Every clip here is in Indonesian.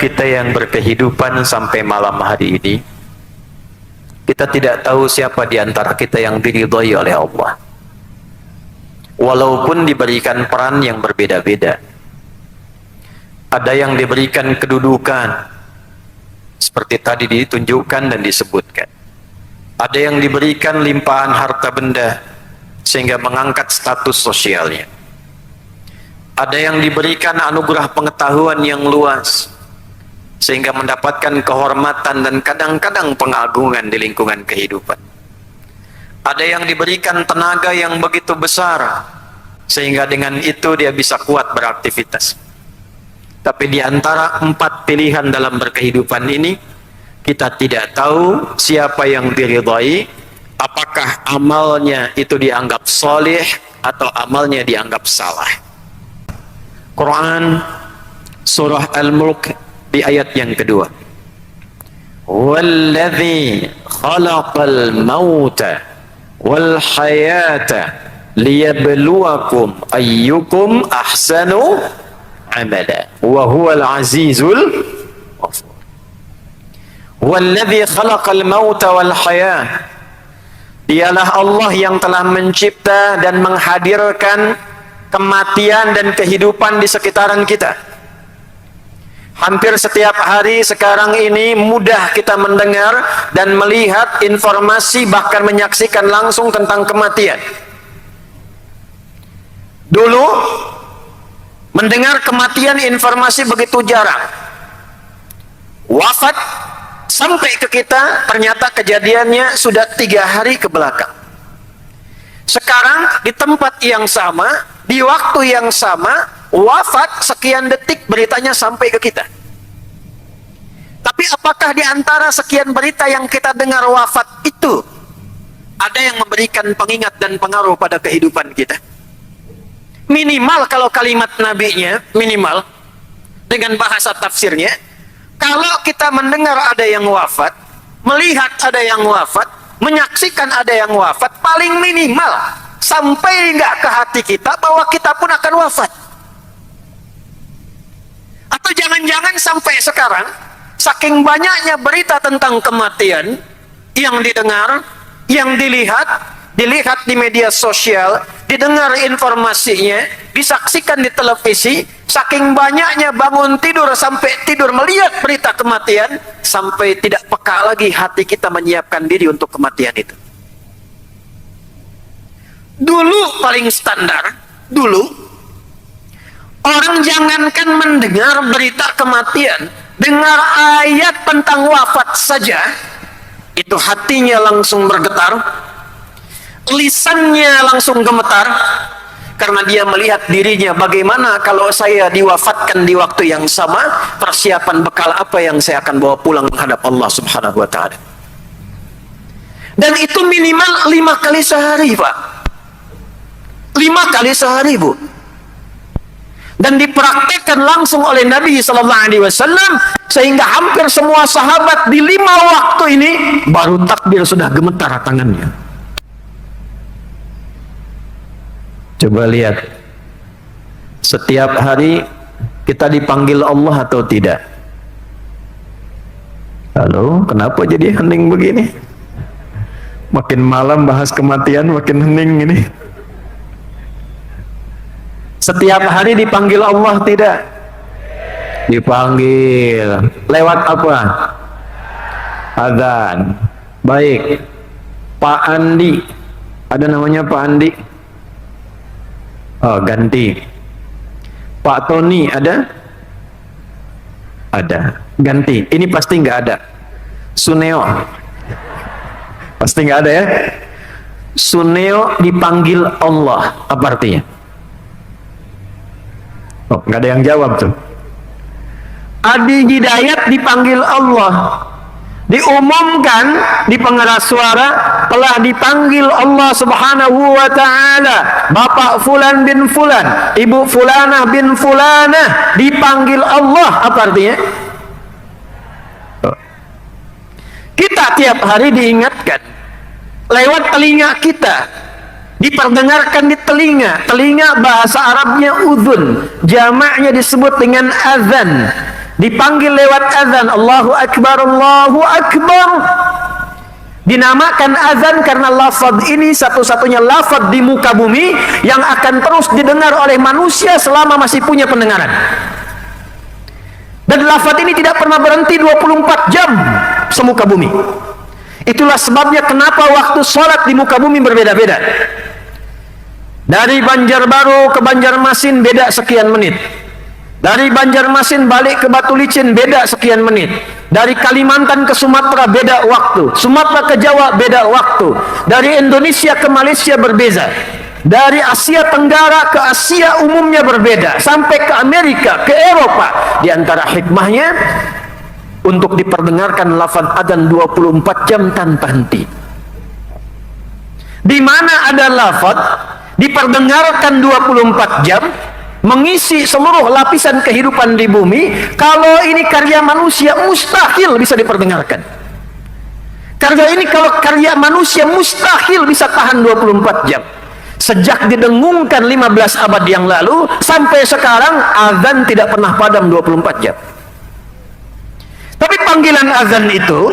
kita yang berkehidupan sampai malam hari ini, kita tidak tahu siapa di antara kita yang diridhai oleh Allah. Walaupun diberikan peran yang berbeda-beda. Ada yang diberikan kedudukan, seperti tadi ditunjukkan dan disebutkan. Ada yang diberikan limpahan harta benda, sehingga mengangkat status sosialnya. Ada yang diberikan anugerah pengetahuan yang luas, sehingga mendapatkan kehormatan dan kadang-kadang pengagungan di lingkungan kehidupan. Ada yang diberikan tenaga yang begitu besar, sehingga dengan itu dia bisa kuat beraktivitas. Tapi di antara 4 pilihan dalam berkehidupan ini, kita tidak tahu siapa yang diridhai, apakah amalnya itu dianggap soleh atau amalnya dianggap salah. Quran surah Al-Mulk di ayat yang kedua. Walladzi khalaqal mauta wal hayata liyabluwakum ayyukum ahsanu amala wa huwal azizul ghafur. Walladzi khalaqal mauta wal hayata, dialah Allah yang telah mencipta dan menghadirkan kematian dan kehidupan di sekitaran kita. Hampir setiap hari sekarang ini mudah kita mendengar dan melihat informasi, bahkan menyaksikan langsung tentang kematian. Dulu mendengar kematian informasi begitu jarang. Wafat sampai ke kita ternyata kejadiannya sudah 3 hari ke belakang. Sekarang di tempat yang sama, di waktu yang sama, wafat sekian detik beritanya sampai ke kita. Tapi apakah di antara sekian berita yang kita dengar wafat itu ada yang memberikan pengingat dan pengaruh pada kehidupan kita? Minimal kalau kalimat nabinya, minimal dengan bahasa tafsirnya, kalau kita mendengar ada yang wafat, melihat ada yang wafat, menyaksikan ada yang wafat, paling minimal sampai nggak ke hati kita bahwa kita pun akan wafat. Atau jangan-jangan sampai sekarang saking banyaknya berita tentang kematian yang didengar, yang dilihat di media sosial, didengar informasinya, disaksikan di televisi, saking banyaknya bangun tidur sampai tidur melihat berita kematian, sampai tidak peka lagi hati kita menyiapkan diri untuk kematian itu. Dulu paling standar, dulu orang jangankan mendengar berita kematian, dengar ayat tentang wafat saja, itu hatinya langsung bergetar, lisannya langsung gemetar, karena dia melihat dirinya, bagaimana kalau saya diwafatkan di waktu yang sama, persiapan bekal apa yang saya akan bawa pulang menghadap Allah Subhanahu wa ta'ala. Dan itu minimal 5 kali sehari, Pak. 5 kali sehari, Bu. Dan dipraktekkan langsung oleh Nabi SAW, sehingga hampir semua sahabat di 5 waktu ini baru takbir sudah gemetar tangannya. Coba lihat, setiap hari kita dipanggil Allah atau tidak? Halo, kenapa jadi hening begini? Makin malam bahas kematian, makin hening ini. Setiap hari dipanggil Allah tidak? Dipanggil. Lewat apa? Adzan. Baik. Pak Andi. Ada namanya Pak Andi? Oh, ganti. Pak Tony ada? Ada. Ganti. Ini pasti nggak ada. Suneo. Pasti nggak ada ya? Suneo dipanggil Allah. Apa artinya? Oh, nggak ada yang jawab tuh. Adi Hidayat dipanggil Allah. Diumumkan di pengeras suara, telah dipanggil Allah Subhanahu wa ta'ala. Bapak Fulan bin Fulan, Ibu Fulanah bin Fulanah, dipanggil Allah. Apa artinya? Kita tiap hari diingatkan lewat telinga kita, diperdengarkan di telinga. Telinga bahasa Arabnya udhun, jamaknya disebut dengan azan. dipanggil lewat azan, Allahu Akbar, Allahu Akbar. Dinamakan azan karena lafaz ini satu-satunya lafaz di muka bumi yang akan terus didengar oleh manusia selama masih punya pendengaran. Dan lafaz ini tidak pernah berhenti 24 jam semuka bumi. Itulah sebabnya kenapa waktu sholat di muka bumi berbeda-beda. Dari Banjarbaru ke Banjarmasin beda sekian menit. Dari Banjarmasin balik ke Batu Licin beda sekian menit. Dari Kalimantan ke Sumatera beda waktu. Sumatera ke Jawa beda waktu. Dari Indonesia ke Malaysia berbeza. Dari Asia Tenggara ke Asia umumnya berbeda. Sampai ke Amerika, ke Eropa. Di antara hikmahnya untuk diperdengarkan lafaz adzan 24 jam tanpa henti. Di mana ada lafaz diperdengarkan 24 jam, mengisi seluruh lapisan kehidupan di bumi. Kalau ini karya manusia mustahil bisa diperdengarkan. Karya ini kalau karya manusia mustahil bisa tahan 24 jam. Sejak didengungkan 15 abad yang lalu sampai sekarang azan tidak pernah padam 24 jam. Tapi panggilan azan itu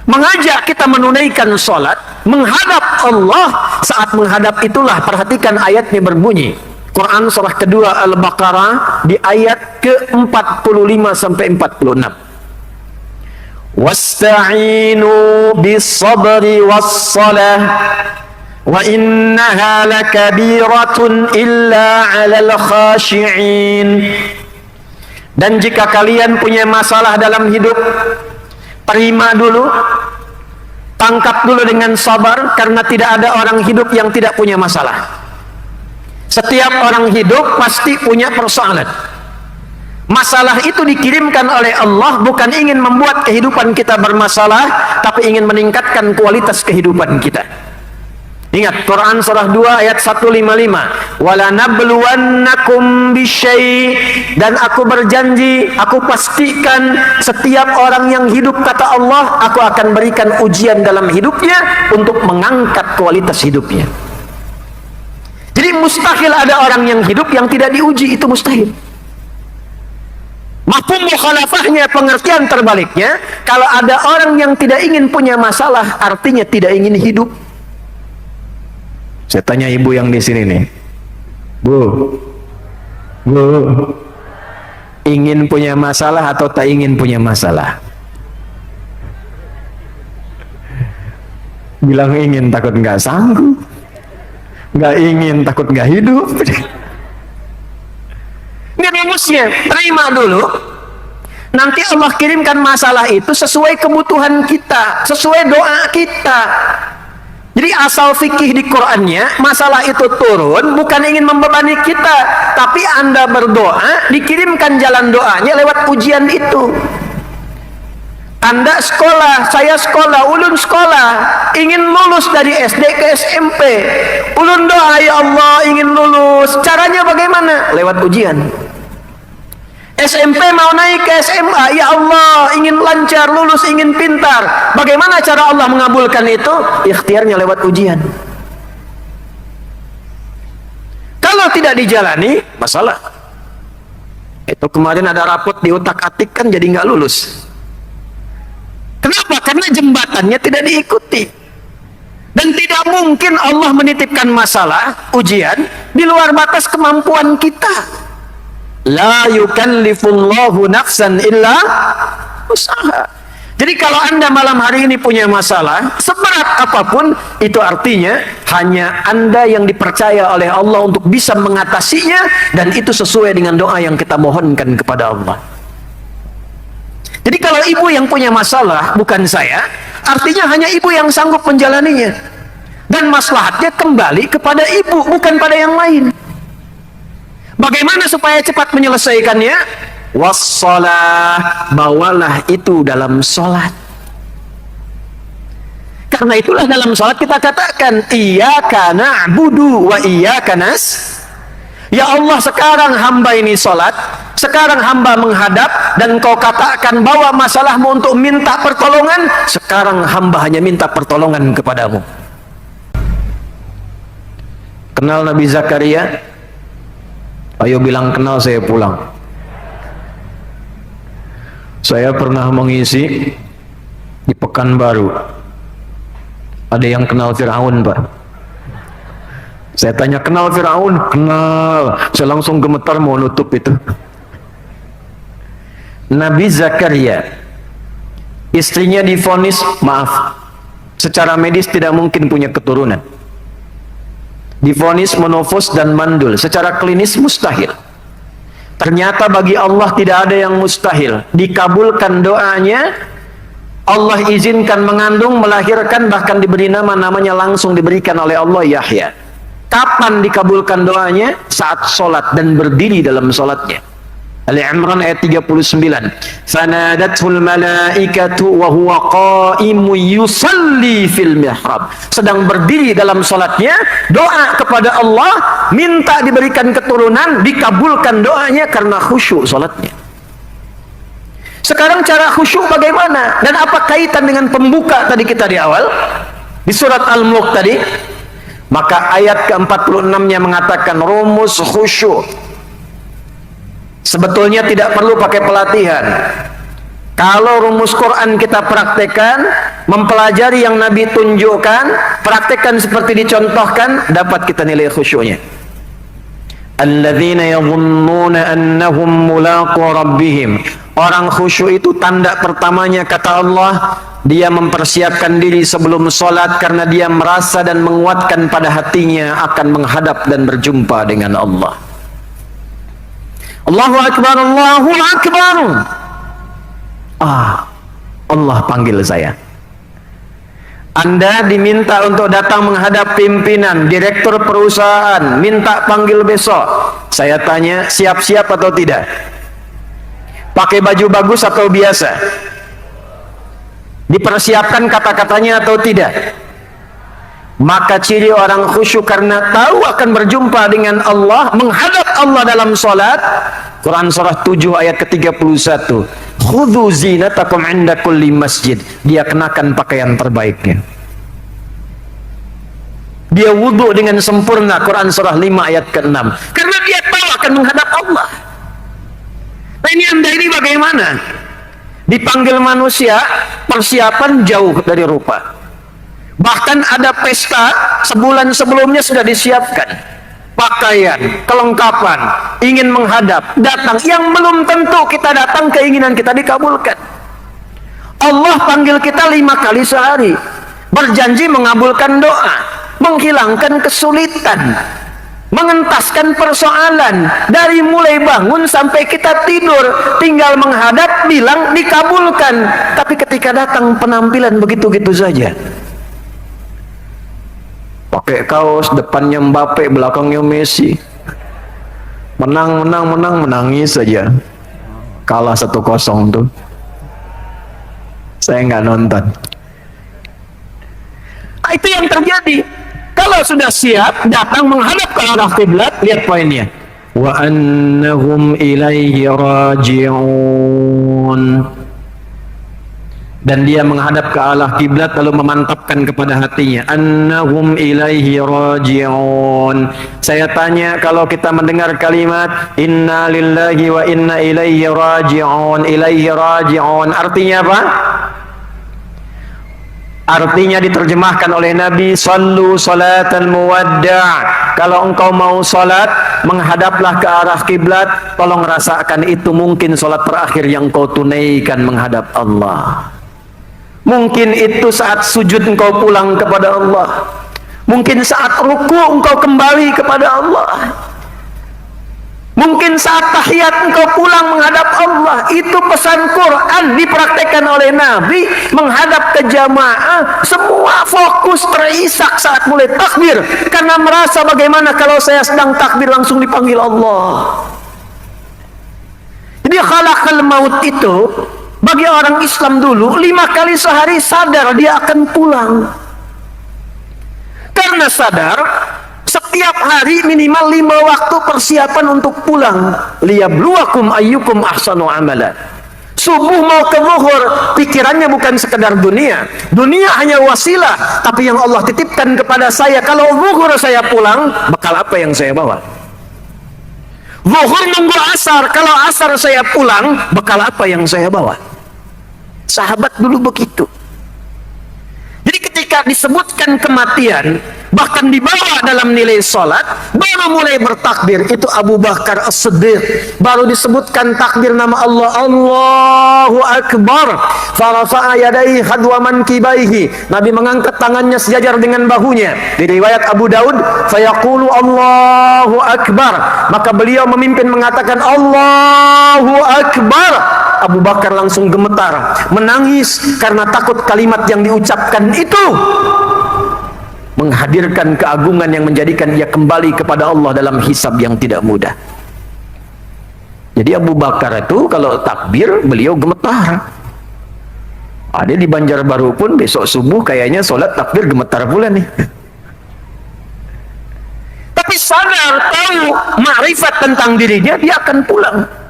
mengajak kita menunaikan sholat, menghadap Allah. Saat menghadap itulah, perhatikan ayatnya berbunyi. Quran surah kedua Al-Baqarah di ayat ke-45 sampai 46. Wasta'inu bis-sabri was-salah wa innaha lakabiratun illa 'alal khashi'in. Dan jika kalian punya masalah dalam hidup, terima dulu, tangkap dulu dengan sabar, karena tidak ada orang hidup yang tidak punya masalah. Setiap orang hidup pasti punya persoalan. Masalah itu dikirimkan oleh Allah bukan ingin membuat kehidupan kita bermasalah, tapi ingin meningkatkan kualitas kehidupan kita. Ingat Quran surah 2 ayat 155. Wala nabluwannakum bisyai, dan aku berjanji, aku pastikan setiap orang yang hidup, kata Allah, aku akan berikan ujian dalam hidupnya untuk mengangkat kualitas hidupnya. Jadi mustahil ada orang yang hidup yang tidak diuji, itu mustahil. Mafhum mukhalafahnya, pengertian terbaliknya, kalau ada orang yang tidak ingin punya masalah, artinya tidak ingin hidup. Saya tanya ibu yang di sini nih, Bu, ingin punya masalah atau tak ingin punya masalah? Bilang ingin, takut nggak sanggup. Nggak ingin, takut nggak hidup. Ini rumusnya, terima dulu. Nanti Allah kirimkan masalah itu sesuai kebutuhan kita, sesuai doa kita. Jadi asal fikih di Qur'annya, masalah itu turun bukan ingin membebani kita, tapi Anda berdoa, dikirimkan jalan doanya lewat ujian itu. Anda sekolah, saya sekolah, ulun sekolah, ingin lulus dari SD ke SMP. Ulun doa, ya Allah ingin lulus. Caranya bagaimana? Lewat ujian. SMP mau naik ke SMA, ya Allah ingin lancar, lulus, ingin pintar. Bagaimana cara Allah mengabulkan itu? Ikhtiarnya lewat ujian. Kalau tidak dijalani, masalah. Itu kemarin ada rapot diutak-atik kan jadi nggak lulus. Kenapa? Karena jembatannya tidak diikuti. Dan tidak mungkin Allah menitipkan masalah, ujian, di luar batas kemampuan kita. La yukallifullahu nafsan illa usaha. Jadi kalau Anda malam hari ini punya masalah, seberat apapun, itu artinya hanya Anda yang dipercaya oleh Allah untuk bisa mengatasinya, dan itu sesuai dengan doa yang kita mohonkan kepada Allah. Jadi kalau ibu yang punya masalah, bukan saya, artinya hanya ibu yang sanggup menjalaninya. Dan maslahatnya kembali kepada ibu, bukan pada yang lain. Bagaimana supaya cepat menyelesaikannya? Wassalah, bawalah itu dalam sholat. Karena itulah dalam sholat kita katakan, iyyaka na'budu wa iyyaka nas. Ya Allah, sekarang hamba ini sholat, sekarang hamba menghadap, dan kau katakan bawa masalahmu untuk minta pertolongan. Sekarang hamba hanya minta pertolongan kepadamu. Kenal Nabi Zakaria? Ayo bilang kenal, saya pulang. Saya pernah mengisi di Pekanbaru. Ada yang kenal Fir'aun, Pak? Saya tanya, kenal Fir'aun? Kenal. Saya langsung gemetar mau nutup itu. Nabi Zakaria, istrinya divonis, maaf, secara medis tidak mungkin punya keturunan. Divonis monofos dan mandul, secara klinis mustahil. Ternyata bagi Allah tidak ada yang mustahil. Dikabulkan doanya, Allah izinkan mengandung, melahirkan, bahkan diberi namanya langsung diberikan oleh Allah Yahya. Kapan dikabulkan doanya? Saat sholat dan berdiri dalam sholatnya. Ali Imran ayat 39. Fanadathul malaikatu wa huwa qa'imun yusalli fil mihrab. Sedang berdiri dalam salatnya, doa kepada Allah, minta diberikan keturunan, dikabulkan doanya karena khusyuk salatnya. Sekarang cara khusyuk bagaimana? Dan apa kaitan dengan pembuka tadi kita di awal? Di surat Al-Mulk tadi. Maka ayat ke-46-nya mengatakan rumus khusyuk. Sebetulnya tidak perlu pakai pelatihan. Kalau rumus Quran kita praktekkan, mempelajari yang Nabi tunjukkan, praktekkan seperti dicontohkan, dapat kita nilai khusyuknya. Alladzina yadhunnuna annahum mulaqu rabbihim. Orang khusyuk itu tanda pertamanya kata Allah, dia mempersiapkan diri sebelum sholat karena dia merasa dan menguatkan pada hatinya akan menghadap dan berjumpa dengan Allah. Allahu Akbar, Allahu Akbar. Allah panggil saya. Anda diminta untuk datang menghadap pimpinan, direktur perusahaan, minta panggil besok. Saya tanya, siap-siap atau tidak? Pakai baju bagus atau biasa? Dipersiapkan kata-katanya atau tidak? Maka ciri orang khusyuk karena tahu akan berjumpa dengan Allah, menghadap Allah dalam salat. Quran surah 7 ayat ke-31. Khudhu zinatakum 'inda kulli masjid. Dia kenakan pakaian terbaiknya. Dia wudu dengan sempurna. Quran surah 5 ayat ke-6. Karena dia tahu akan menghadap Allah. Nah ini Anda ini bagaimana? Dipanggil manusia, persiapan jauh dari rupa. Bahkan ada pesta sebulan sebelumnya sudah disiapkan. Pakaian, kelengkapan, ingin menghadap, datang. Yang belum tentu kita datang, keinginan kita dikabulkan. Allah panggil kita 5 kali sehari. Berjanji mengabulkan doa, menghilangkan kesulitan, mengentaskan persoalan. Dari mulai bangun sampai kita tidur, tinggal menghadap, bilang dikabulkan. Tapi ketika datang penampilan begitu-gitu saja. Pakai kaos, depannya Mbappe, belakangnya Messi. Menangis saja. Kalah 1-0 tuh. Saya nggak nonton. Itu yang terjadi. Kalau sudah siap, datang menghadap ke arah kiblat, lihat poinnya. Wa annahum ilaihi raji'un. Dan dia menghadap ke arah kiblat lalu memantapkan kepada hatinya, annahum ilaihi raji'un. Saya tanya, kalau kita mendengar kalimat inna lillahi wa inna ilaihi raji'un, ilaihi raji'un, artinya apa? Artinya diterjemahkan oleh Nabi, sallu salatan muwadda'. Kalau engkau mau salat, menghadaplah ke arah kiblat. Tolong rasakan itu mungkin salat terakhir yang kau tunaikan menghadap Allah. Mungkin itu saat sujud engkau pulang kepada Allah. Mungkin saat ruku engkau kembali kepada Allah. Mungkin saat tahiyat engkau pulang menghadap Allah. Itu pesan Quran dipraktekkan oleh Nabi. Menghadap ke jamaah, semua fokus terisak saat mulai takbir. Karena merasa bagaimana kalau saya sedang takbir langsung dipanggil Allah. Jadi khalaqal maut itu bagi orang Islam dulu 5 kali sehari sadar dia akan pulang. Karena sadar setiap hari minimal 5 waktu persiapan untuk pulang. Liyabluwakum ayyukum ahsanu amala. Subuh mau ke zuhur, pikirannya bukan sekedar dunia. Dunia hanya wasilah, tapi yang Allah titipkan kepada saya, kalau zuhur saya pulang, bekal apa yang saya bawa? Zuhur nunggu asar, kalau asar saya pulang, bekal apa yang saya bawa? Sahabat dulu begitu. Jadi ketika disebutkan kematian, bahkan dibawa dalam nilai salat, baru mulai bertakbir. Itu Abu Bakar As-Siddiq. Baru disebutkan takbir nama Allah, Allahu Akbar. Farafa'a yadaihi hadwa mankibaihi. Nabi mengangkat tangannya sejajar dengan bahunya. Di riwayat Abu Daud, fayaqulu Allahu Akbar. Maka beliau memimpin mengatakan Allahu Akbar. Abu Bakar langsung gemetar, menangis karena takut kalimat yang diucapkan itu menghadirkan keagungan yang menjadikan ia kembali kepada Allah dalam hisab yang tidak mudah. Jadi Abu Bakar itu kalau takbir beliau gemetar. Ada di Banjarbaru pun besok subuh kayaknya sholat takbir gemetar pula nih. Tapi sadar, tahu, makrifat tentang dirinya, dia akan pulang.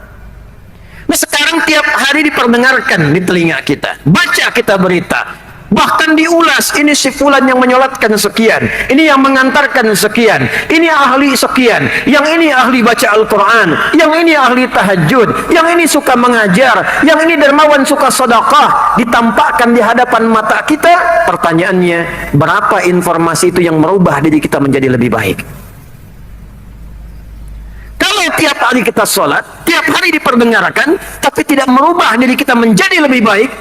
Nah sekarang tiap hari diperdengarkan di telinga kita, baca kita berita, bahkan diulas, ini si fulan yang menyolatkan sekian, ini yang mengantarkan sekian, ini ahli sekian, yang ini ahli baca Al-Quran, yang ini ahli tahajud, yang ini suka mengajar, yang ini dermawan suka sedekah, ditampakkan di hadapan mata kita. Pertanyaannya, berapa informasi itu yang merubah diri kita menjadi lebih baik? Kalau tiap hari kita sholat, tiap hari diperdengarkan, tapi tidak merubah diri kita menjadi lebih baik,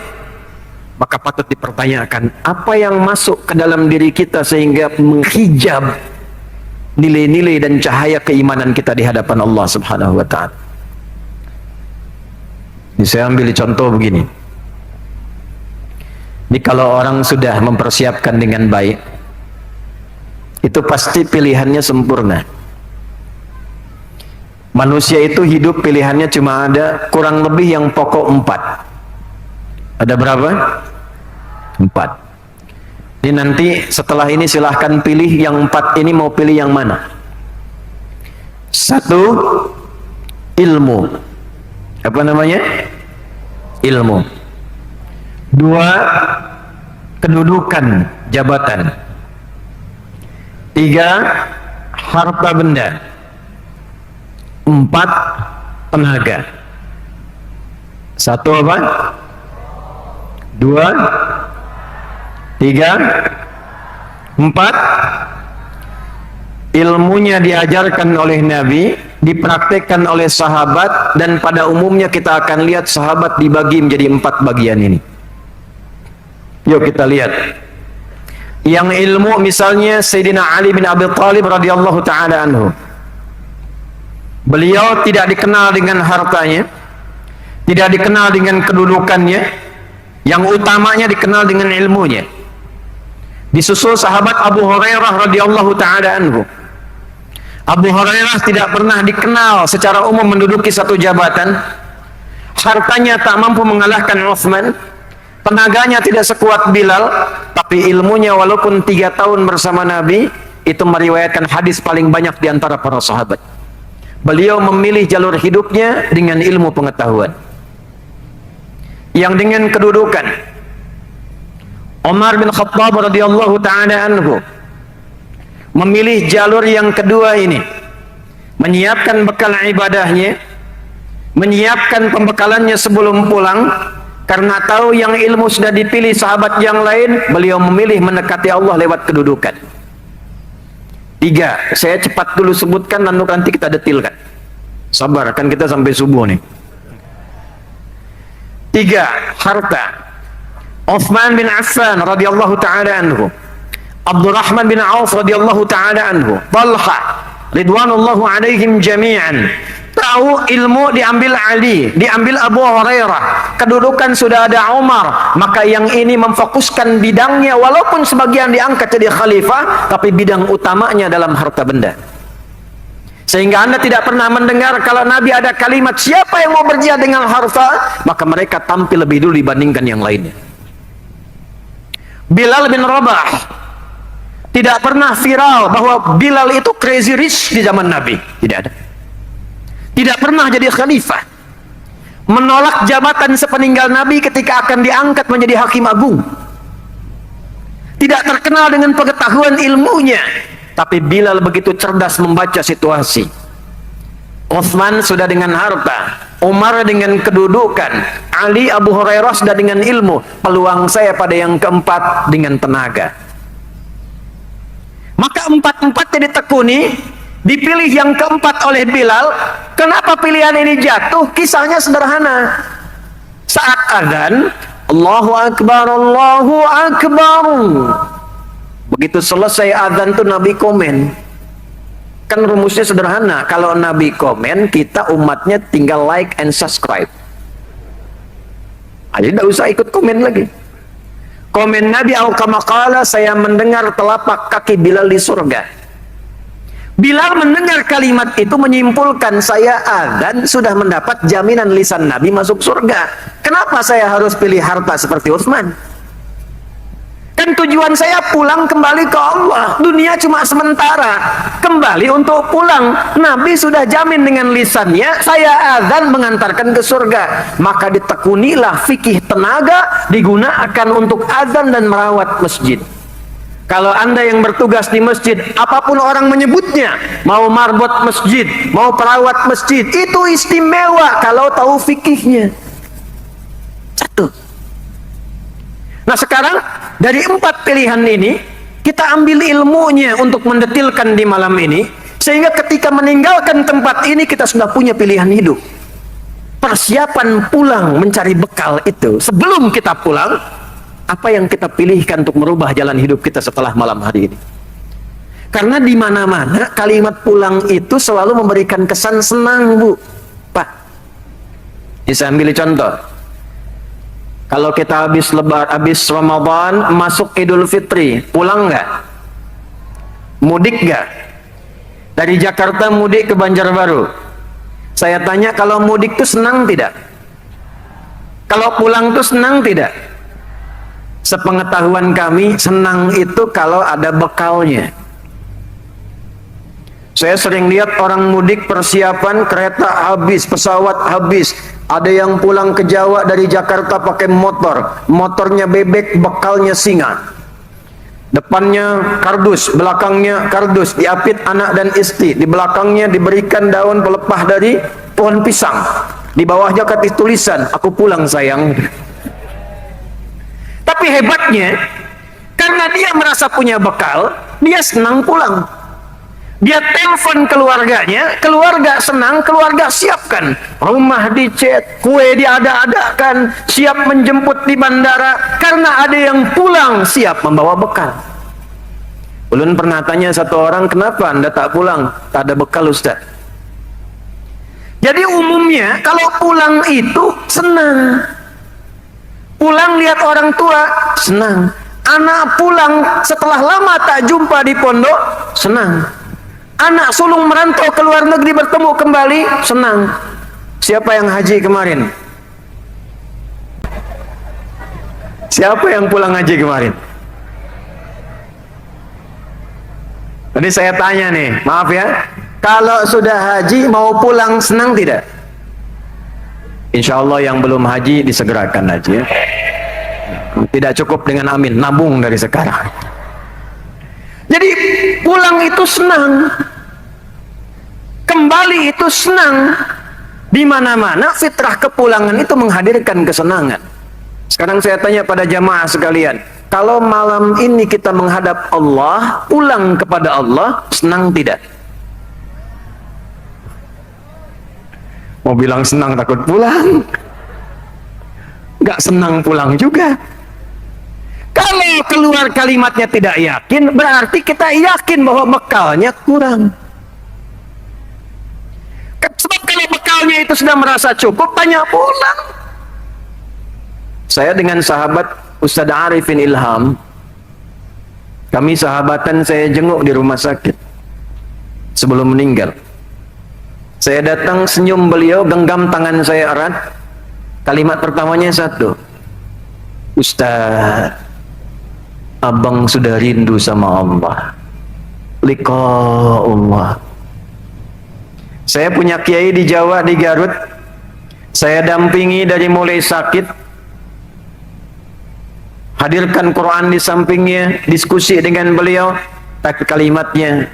maka patut dipertanyakan apa yang masuk ke dalam diri kita sehingga menghijab nilai-nilai dan cahaya keimanan kita di hadapan Allah Subhanahu wa Ta'ala. Ini saya ambil contoh begini. Ini kalau orang sudah mempersiapkan dengan baik, itu pasti pilihannya sempurna. Manusia itu hidup pilihannya cuma ada kurang lebih yang pokok 4. Ada berapa? 4. Jadi nanti setelah ini silahkan pilih yang 4 ini mau pilih yang mana. 1, ilmu. Apa namanya? Ilmu. 2, kedudukan, jabatan. 3, harta benda. 4, tenaga. 1 apa? 2, 3, 4. Ilmunya diajarkan oleh Nabi, dipraktekkan oleh sahabat, dan pada umumnya kita akan lihat sahabat dibagi menjadi 4 bagian ini. Yuk kita lihat. Yang ilmu misalnya Sayyidina Ali bin Abi Thalib radhiyallahu ta'ala anhu. Beliau tidak dikenal dengan hartanya, tidak dikenal dengan kedudukannya, yang utamanya dikenal dengan ilmunya. Disusul sahabat Abu Hurairah radhiyallahu ta'ala anhu. Abu Hurairah tidak pernah dikenal secara umum menduduki satu jabatan, hartanya tak mampu mengalahkan Utsman, tenaganya tidak sekuat Bilal, tapi ilmunya walaupun 3 tahun bersama Nabi, itu meriwayatkan hadis paling banyak di antara para sahabat. Beliau memilih jalur hidupnya dengan ilmu pengetahuan. Yang dengan kedudukan, Umar bin Khattab radhiyallahu ta'ala anhu memilih jalur yang kedua ini, menyiapkan bekal ibadahnya, menyiapkan pembekalannya sebelum pulang, karena tahu yang ilmu sudah dipilih sahabat yang lain, beliau memilih mendekati Allah lewat kedudukan. 3, saya cepat dulu sebutkan lalu nanti kita detilkan. Sabar, kan kita sampai subuh nih. 3, harta. Utsman bin Affan radhiyallahu ta'ala anhu, Abdurrahman bin Auf radhiyallahu ta'ala anhu, Talha ridwanullahu alaihim jami'an. Tahu ilmu diambil Ali, diambil Abu Hurairah, kedudukan sudah ada Umar, maka yang ini memfokuskan bidangnya, walaupun sebagian diangkat jadi khalifah, tapi bidang utamanya dalam harta benda. Sehingga Anda tidak pernah mendengar kalau Nabi ada kalimat siapa yang mau berjihad dengan harta, maka mereka tampil lebih dulu dibandingkan yang lainnya. Bilal bin Rabah, tidak pernah viral bahwa Bilal itu crazy rich di zaman Nabi, tidak ada. Tidak pernah jadi khalifah, menolak jabatan sepeninggal Nabi ketika akan diangkat menjadi hakim agung, tidak terkenal dengan pengetahuan ilmunya, tapi Bilal begitu cerdas membaca situasi. Utsman sudah dengan harta, Umar dengan kedudukan, Ali, Abu Hurairah sudah dengan ilmu. Peluang saya pada yang keempat dengan tenaga. Maka empat-empatnya ditekuni, dipilih yang keempat oleh Bilal. Kenapa pilihan ini jatuh? Kisahnya sederhana. Saat adzan, Allahu Akbar, Allahu Akbar. Begitu selesai adzan tuh Nabi komen. Kan rumusnya sederhana, kalau Nabi komen, kita umatnya tinggal like and subscribe. Jadi tidak usah ikut komen lagi. Komen Nabi al-Qamakala, saya mendengar telapak kaki Bilal di surga. Bilal mendengar kalimat itu menyimpulkan, saya adzan sudah mendapat jaminan lisan Nabi masuk surga. Kenapa saya harus pilih harta seperti Utsman? Kan tujuan saya pulang kembali ke Allah. Dunia cuma sementara. Kembali untuk pulang. Nabi sudah jamin dengan lisannya, saya azan mengantarkan ke surga. Maka ditekunilah fikih tenaga digunakan untuk azan dan merawat masjid. Kalau Anda yang bertugas di masjid, apapun orang menyebutnya, mau marbot masjid, mau perawat masjid, itu istimewa kalau tahu fikihnya. Satu. Nah sekarang dari empat pilihan ini kita ambil ilmunya untuk mendetilkan di malam ini, sehingga ketika meninggalkan tempat ini kita sudah punya pilihan hidup. Persiapan pulang mencari bekal itu, sebelum kita pulang, apa yang kita pilihkan untuk merubah jalan hidup kita setelah malam hari ini. Karena di mana-mana kalimat pulang itu selalu memberikan kesan senang, Bu. Pak, ini saya ambil contoh. Kalau kita habis Ramadan, masuk Idul Fitri, pulang nggak? Mudik nggak? Dari Jakarta mudik ke Banjarbaru. Saya tanya, kalau mudik itu senang tidak? Kalau pulang itu senang tidak? Sepengetahuan kami, senang itu kalau ada bekalnya. Saya sering lihat orang mudik persiapan kereta habis, pesawat habis. Ada yang pulang ke Jawa dari Jakarta pakai motor. Motornya bebek, bekalnya singa. Depannya kardus, belakangnya kardus. Diapit anak dan istri. Di belakangnya diberikan daun pelepah dari pohon pisang. Di bawahnya kata tulisan, aku pulang sayang. Tapi hebatnya, karena dia merasa punya bekal, dia senang pulang. Dia telepon keluarganya, keluarga senang, keluarga siapkan. Rumah dicat, kue diada-adakan, siap menjemput di bandara. Karena ada yang pulang, siap membawa bekal. Ulun pernah tanya satu orang, kenapa Anda tak pulang? Tak ada bekal, Ustaz. Jadi umumnya, kalau pulang itu senang. Pulang lihat orang tua, senang. Anak pulang setelah lama tak jumpa di pondok, senang. Anak sulung merantau ke luar negeri bertemu kembali, senang. Siapa yang haji kemarin? Siapa yang pulang haji kemarin? Tadi saya tanya nih, maaf ya, kalau sudah haji mau pulang senang tidak? Insya Allah yang belum haji disegerakan haji ya. Tidak cukup dengan amin, nabung dari sekarang. Jadi pulang itu senang, kembali itu senang. Di mana-mana fitrah kepulangan itu menghadirkan kesenangan. Sekarang saya tanya pada jamaah sekalian, kalau malam ini kita menghadap Allah, pulang kepada Allah, senang tidak? Mau bilang senang takut pulang, nggak senang pulang juga. Kalau keluar kalimatnya tidak yakin, berarti kita yakin bahwa bekalnya kurang. Sebab kalau bekalnya itu sudah merasa cukup, tanya pulang. Saya dengan sahabat Ustadz Arifin Ilham, kami sahabatan, saya jenguk di rumah sakit sebelum meninggal. Saya datang, senyum beliau, genggam tangan saya erat. Kalimat pertamanya satu, Ustaz, abang sudah rindu sama Allah. Liqa Allah. Saya punya kiai di Jawa, di Garut. Saya dampingi dari mulai sakit. Hadirkan Quran di sampingnya, diskusi dengan beliau. Tapi kalimatnya,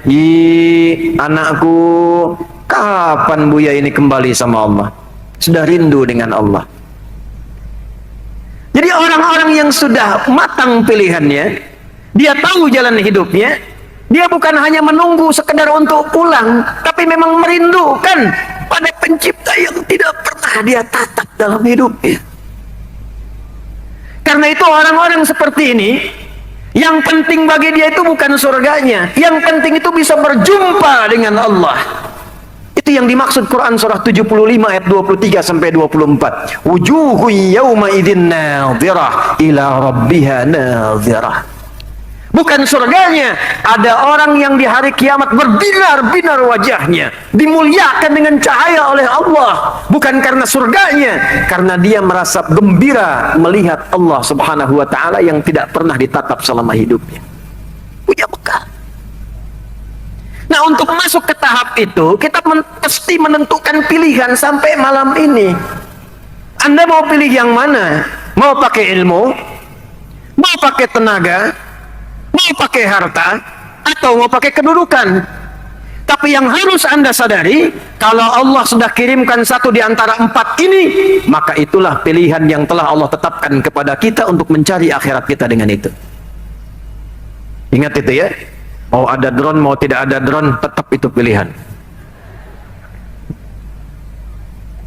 anakku, kapan Buya ini kembali sama Allah? Sudah rindu dengan Allah. Jadi orang-orang yang sudah matang pilihannya, dia tahu jalan hidupnya, dia bukan hanya menunggu sekedar untuk pulang, tapi memang merindukan pada pencipta yang tidak pernah dia tatap dalam hidupnya. Karena itu orang-orang seperti ini, yang penting bagi dia itu bukan surganya, yang penting itu bisa berjumpa dengan Allah. Itu yang dimaksud Quran surah 75 ayat 23 sampai 24. Wujuhun yawma idzin nadhirah ila rabbiha nadhirah. Bukan surganya, ada orang yang di hari kiamat berbinar-binar wajahnya, dimuliakan dengan cahaya oleh Allah, bukan karena surganya, karena dia merasa gembira melihat Allah Subhanahu wa taala yang tidak pernah ditatap selama hidupnya. Punya bekal. Nah, untuk masuk ke tahap itu, kita mesti menentukan pilihan sampai malam ini. Anda mau pilih yang mana? Mau pakai ilmu? Mau pakai tenaga? Mau pakai harta? Atau mau pakai kedudukan? Tapi yang harus Anda sadari, kalau Allah sudah kirimkan satu di antara empat ini, maka itulah pilihan yang telah Allah tetapkan kepada kita untuk mencari akhirat kita dengan itu. Ingat itu ya. Mau ada drone, mau tidak ada drone, tetap itu pilihan.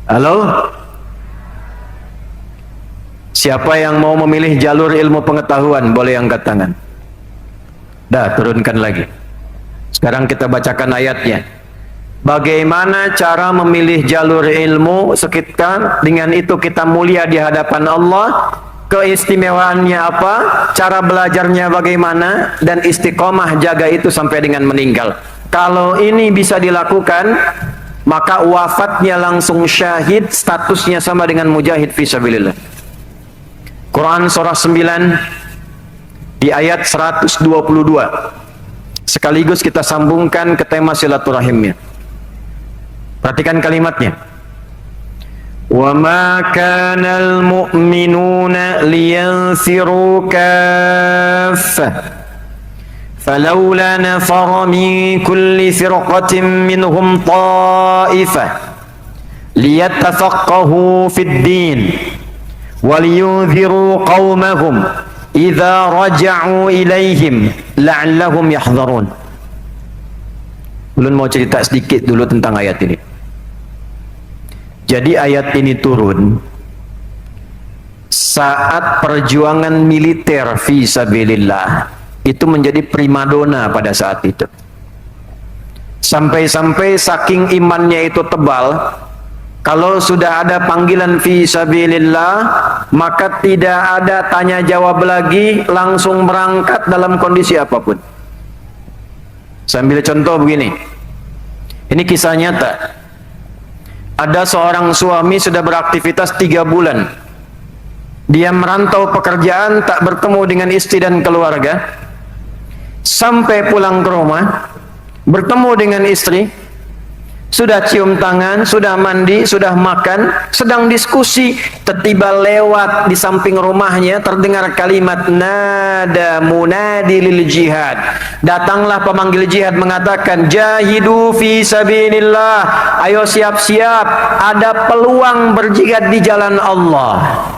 Halo? Siapa yang mau memilih jalur ilmu pengetahuan, boleh angkat tangan. Dah, turunkan lagi. Sekarang kita bacakan ayatnya. Bagaimana cara memilih jalur ilmu sekitar, dengan itu kita mulia di hadapan Allah. Keistimewaannya apa, cara belajarnya bagaimana, dan istiqomah jaga itu sampai dengan meninggal. Kalau ini bisa dilakukan, maka wafatnya langsung syahid, statusnya sama dengan mujahid fisabilillah. Quran surah 9 di ayat 122. Sekaligus kita sambungkan ke tema silaturahimnya. Perhatikan kalimatnya. وَمَا كَانَ الْمُؤْمِنُونَ لِيَنْفِرُوا كَافَّةً فَلَوْلَا نَفَرَ مِنْ كُلِّ فِرْقَةٍ مِّنْهُمْ طَائِفَةٌ لِيَتَفَقَّهُوا فِي الدِّينِ وَلِيُنْذِرُوا قَوْمَهُمْ إِذَا رَجَعُوا إِلَيْهِمْ لَعَلَّهُمْ يَحْذَرُونَ. Ulun mau cerita sedikit dulu tentang ayat ini. Jadi ayat ini turun saat perjuangan militer fisabilillah itu menjadi primadona pada saat itu. Sampai-sampai saking imannya itu tebal, kalau sudah ada panggilan fisabilillah, maka tidak ada tanya jawab lagi, langsung berangkat dalam kondisi apapun. Sambil contoh begini. Ini kisah nyata. Ada seorang suami sudah beraktivitas 3 bulan. Dia merantau pekerjaan, tak bertemu dengan istri dan keluarga. Sampai pulang ke rumah, bertemu dengan istri, sudah cium tangan, sudah mandi, sudah makan, sedang diskusi, tiba lewat di samping rumahnya terdengar kalimat nada munadi lil jihad. Datanglah pemanggil jihad mengatakan, jahidu fi sabilillah, ayo siap-siap, ada peluang berjihad di jalan Allah.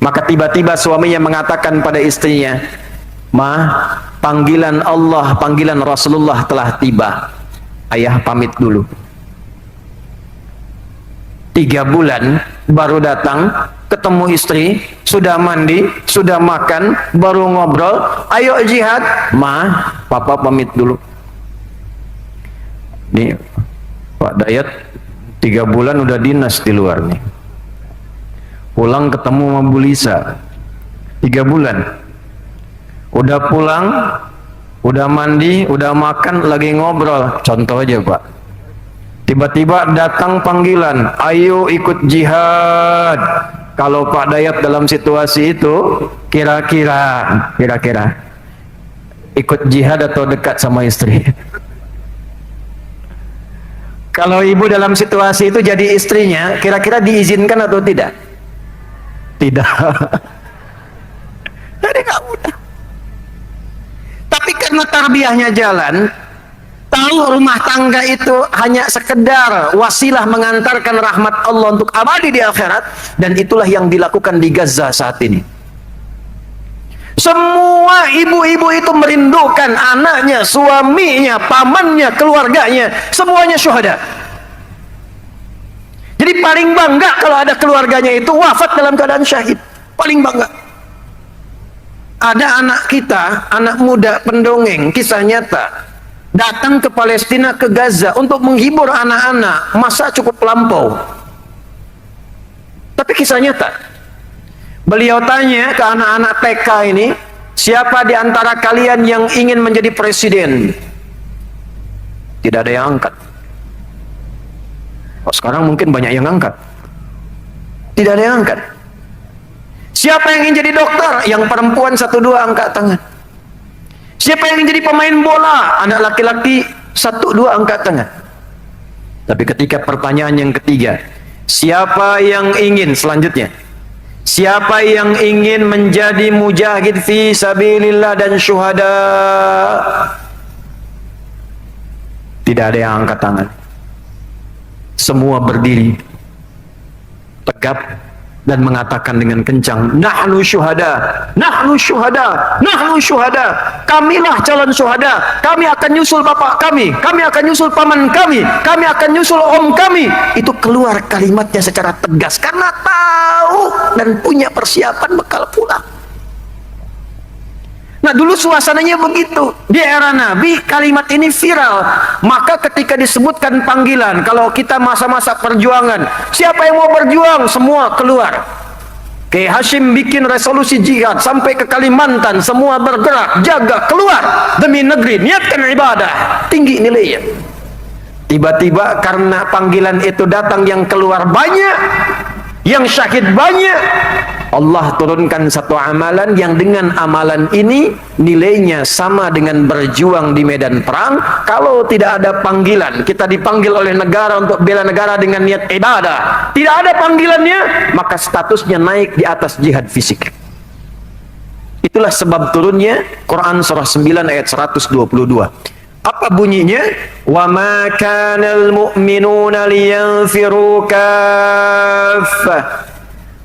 Maka tiba-tiba suaminya mengatakan pada istrinya, panggilan Allah, panggilan Rasulullah telah tiba. Ayah pamit dulu. 3 bulan baru datang, ketemu istri, sudah mandi, sudah makan, baru ngobrol, ayo jihad. Papa pamit dulu. Nih Pak Dayat 3 bulan udah dinas di luar nih. Pulang ketemu sama Bu Lisa 3 bulan. Udah pulang, udah mandi, udah makan, lagi ngobrol. Contoh aja Pak. Tiba-tiba datang panggilan, ayo ikut jihad. Kalau Pak Dayat dalam situasi itu, kira-kira ikut jihad atau dekat sama istri? Kalau ibu dalam situasi itu jadi istrinya, kira-kira diizinkan atau tidak? Tidak. Jadi nggak mudah. Tapi karena tarbiyahnya jalan, tahu rumah tangga itu hanya sekedar wasilah mengantarkan rahmat Allah untuk abadi di akhirat, dan itulah yang dilakukan di Gaza saat ini. Semua ibu-ibu itu merindukan anaknya, suaminya, pamannya, keluarganya, semuanya syuhada. Jadi paling bangga kalau ada keluarganya itu wafat dalam keadaan syahid. Paling bangga. Ada anak kita, anak muda pendongeng, kisah nyata, datang ke Palestina, ke Gaza untuk menghibur anak-anak, masa cukup lampau. Tapi kisah nyata. Beliau tanya ke anak-anak TK ini, siapa di antara kalian yang ingin menjadi presiden? Tidak ada yang angkat. Oh, sekarang mungkin banyak yang angkat. Tidak ada yang angkat. Siapa yang ingin jadi dokter? Yang perempuan 1-2 angkat tangan. Siapa yang ingin jadi pemain bola? Anak laki-laki 1-2 angkat tangan. Tapi ketika pertanyaan yang ketiga, siapa yang ingin selanjutnya? Siapa yang ingin menjadi mujahid fi sabilillah dan syuhada? Tidak ada yang angkat tangan. Semua berdiri tegap dan mengatakan dengan kencang, nahnu syuhada, nahnu syuhada, nahnu syuhada. Kamilah calon syuhada. Kami akan nyusul bapak kami akan nyusul paman kami akan nyusul om kami. Itu keluar kalimatnya secara tegas karena tahu dan punya persiapan bekal pulang. Nah, dulu suasananya begitu. Di era Nabi kalimat ini viral. Maka ketika disebutkan panggilan, kalau kita masa-masa perjuangan, siapa yang mau berjuang? Semua keluar. Kiai Hashim bikin resolusi jihad sampai ke Kalimantan, semua bergerak, jaga, keluar demi negeri, niatkan ibadah, tinggi nilainya. Tiba-tiba karena panggilan itu datang, yang keluar banyak, yang syahid banyak, Allah turunkan satu amalan yang dengan amalan ini nilainya sama dengan berjuang di medan perang. Kalau tidak ada panggilan, kita dipanggil oleh negara untuk bela negara dengan niat ibadah, tidak ada panggilannya, maka statusnya naik di atas jihad fisik. Itulah sebab turunnya Quran surah 9 ayat 122. Apa bunyinya? Wa ma kanal mu'minuna liyanfiru kaffah.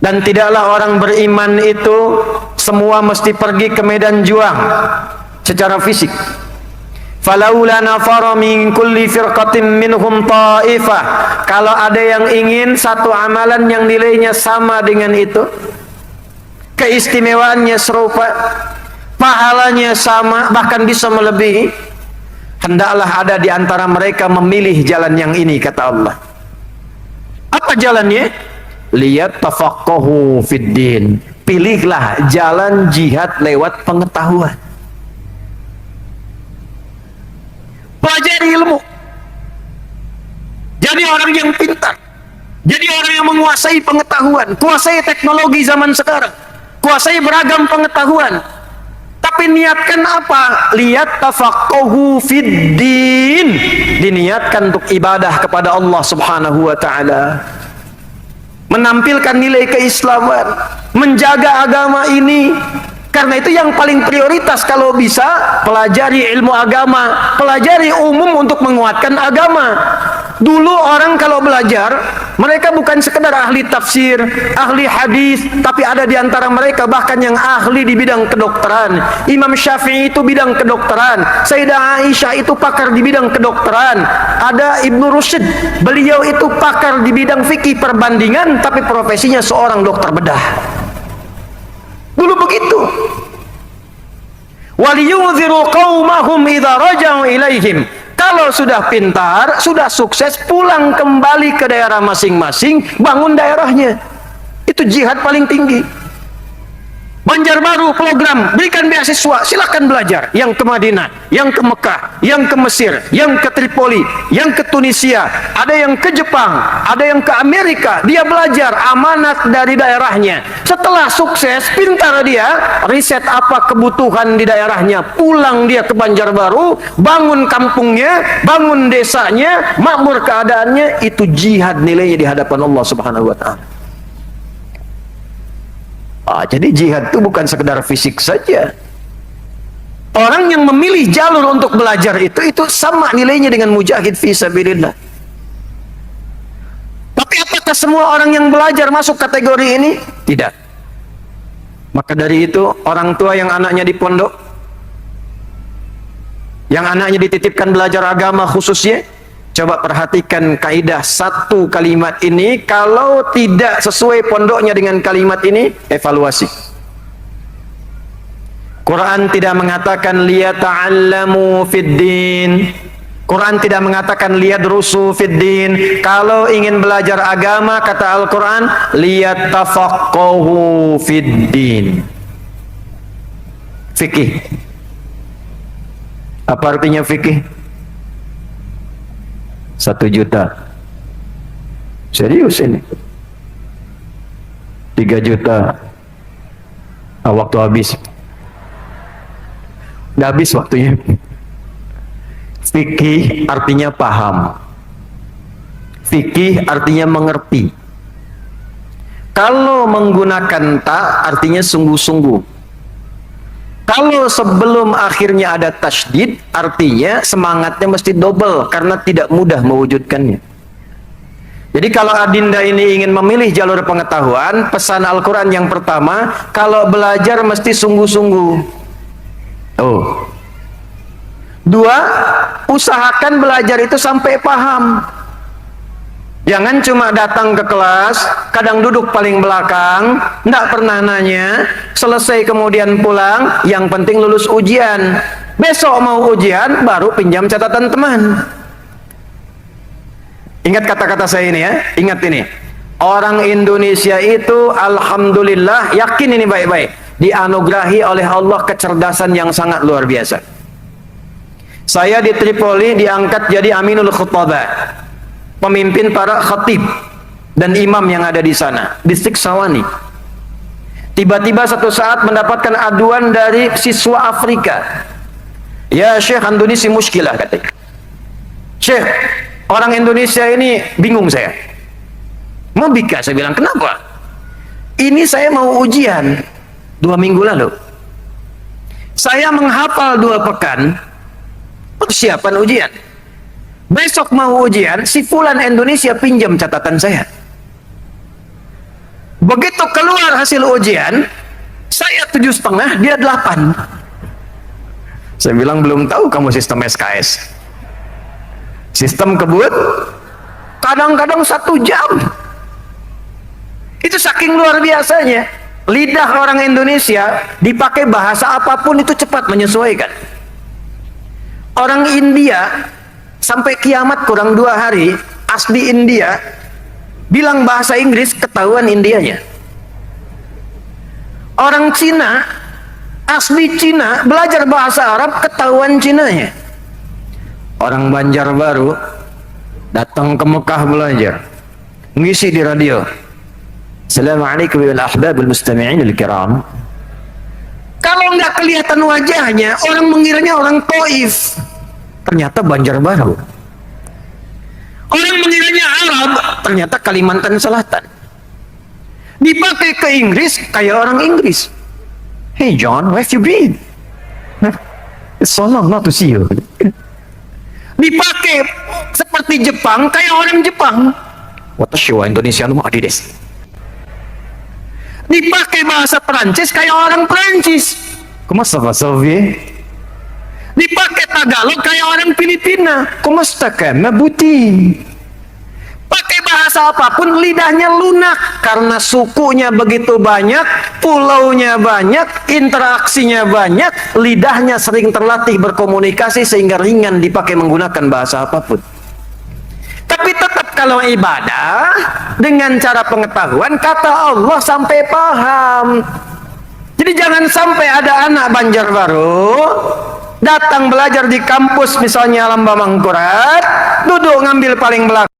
Dan tidaklah orang beriman itu semua mesti pergi ke medan juang secara fisik. Falaula nafara min kulli firqatin minhum ta'ifah. Kalau ada yang ingin satu amalan yang nilainya sama dengan itu, keistimewaannya serupa, pahalanya sama, bahkan bisa melebihi, hendaklah ada di antara mereka memilih jalan yang ini, kata Allah. Apa jalannya? Lihat tafaqahu fid din. Pilihlah jalan jihad lewat pengetahuan. Pelajari ilmu. Jadi orang yang pintar. Jadi orang yang menguasai pengetahuan, kuasai teknologi zaman sekarang, kuasai beragam pengetahuan. Tapi niatkan apa? Lihat tafaqahu fid din. Diniatkan untuk ibadah kepada Allah Subhanahu wa taala. Menampilkan nilai keislaman, menjaga agama ini. Karena itu yang paling prioritas kalau bisa, pelajari ilmu agama, pelajari umum untuk menguatkan agama. Dulu orang kalau belajar, mereka bukan sekedar ahli tafsir, ahli hadis, tapi ada di antara mereka bahkan yang ahli di bidang kedokteran. Imam Syafi'i itu bidang kedokteran, Sayyidah Aisyah itu pakar di bidang kedokteran, ada Ibnu Rusyd, beliau itu pakar di bidang fikih perbandingan, tapi profesinya seorang dokter bedah. Dulu begitu. Waliyunziru qaumahum idza raja'u ilaihim. Kalau sudah pintar, sudah sukses, pulang kembali ke daerah masing-masing, bangun daerahnya. Itu jihad paling tinggi. Banjarbaru program, berikan beasiswa, silakan belajar. Yang ke Madinah, yang ke Mekah, yang ke Mesir, yang ke Tripoli, yang ke Tunisia, ada yang ke Jepang, ada yang ke Amerika. Dia belajar amanat dari daerahnya. Setelah sukses, pintar dia, riset apa kebutuhan di daerahnya, pulang dia ke Banjarbaru, bangun kampungnya, bangun desanya, makmur keadaannya. Itu jihad nilainya di hadapan Allah Subhanahu wa ta'ala. Jadi jihad itu bukan sekedar fisik saja. Orang yang memilih jalur untuk belajar itu sama nilainya dengan mujahid fi sabilillah. Tapi apakah semua orang yang belajar masuk kategori ini? Tidak. Maka dari itu, orang tua yang anaknya di pondok, yang anaknya dititipkan belajar agama khususnya, coba perhatikan kaidah satu kalimat ini. Kalau tidak sesuai pondoknya dengan kalimat ini, evaluasi. Quran tidak mengatakan liyata'allamu fid-din. Quran tidak mengatakan liyadrusu fid-din. Kalau ingin belajar agama, kata Al-Quran, liyatafaqahu fid-din. Fikih. Apa artinya fikih? 1 juta. Serius ini. 3 juta. Waktu habis. Udah habis waktunya. Fikih artinya paham. Fikih artinya mengerti. Kalau menggunakan ta artinya sungguh-sungguh. Kalau sebelum akhirnya ada tasydid, artinya semangatnya mesti double karena tidak mudah mewujudkannya. Jadi kalau adinda ini ingin memilih jalur pengetahuan, pesan Al-Quran yang pertama, kalau belajar mesti sungguh-sungguh. Oh. 2, usahakan belajar itu sampai paham. Jangan cuma datang ke kelas, kadang duduk paling belakang, tidak pernah nanya, selesai kemudian pulang, yang penting lulus ujian. Besok mau ujian, baru pinjam catatan teman. Ingat kata-kata saya ini ya, ingat ini. Orang Indonesia itu alhamdulillah, yakin ini baik-baik, dianugerahi oleh Allah kecerdasan yang sangat luar biasa. Saya di Tripoli diangkat jadi Aminul Khutbah, pemimpin para khatib dan imam yang ada di sana, distrik Sawani. Tiba-tiba satu saat mendapatkan aduan dari siswa Afrika. Ya Syekh, Indonesia muskilah katanya. Syekh, orang Indonesia ini bingung saya. Mau bika, saya bilang, kenapa? Ini saya mau ujian 2 minggu lalu. Saya menghafal 2 pekan persiapan ujian. Besok mau ujian, si fulan Indonesia pinjam catatan saya. Begitu keluar hasil ujian, saya 7,5, dia 8. Saya bilang, belum tahu kamu sistem SKS. Sistem kebut, kadang-kadang 1 jam. Itu saking luar biasanya. Lidah orang Indonesia dipakai bahasa apapun itu cepat menyesuaikan. Orang India sampai kiamat kurang 2 hari, asli India bilang bahasa Inggris, ketahuan Indianya. Orang Cina, asli Cina, belajar bahasa Arab, ketahuan Cinanya. Orang Banjarbaru datang ke Mekah belajar, ngisi di radio, Assalamualaikum wal ahbabul mustami'in al-kiram. Kalau nggak kelihatan wajahnya, orang mengiranya orang Taif, ternyata Banjarbaru. Orang mengiranya Arab, ternyata Kalimantan Selatan. Dipakai ke Inggris, kayak orang Inggris. Hey John, where have you been? It's so long not to see you. Dipakai seperti Jepang, kayak orang Jepang. Watashi wa Indonesia no adides. Dipakai bahasa Perancis, kayak orang Perancis. Comment ça va, Soviet? Dipakai Tagalog, kayak orang Filipina. Comment ça va, Mabuti? Pakai bahasa apapun, lidahnya lunak. Karena sukunya begitu banyak, pulaunya banyak, interaksinya banyak, lidahnya sering terlatih berkomunikasi sehingga ringan dipakai menggunakan bahasa apapun. Tapi tetap kalau ibadah dengan cara pengetahuan, kata Allah sampai paham. Jadi jangan sampai ada anak Banjarbaru datang belajar di kampus misalnya Lamba Mangkurat, duduk ngambil paling belakang.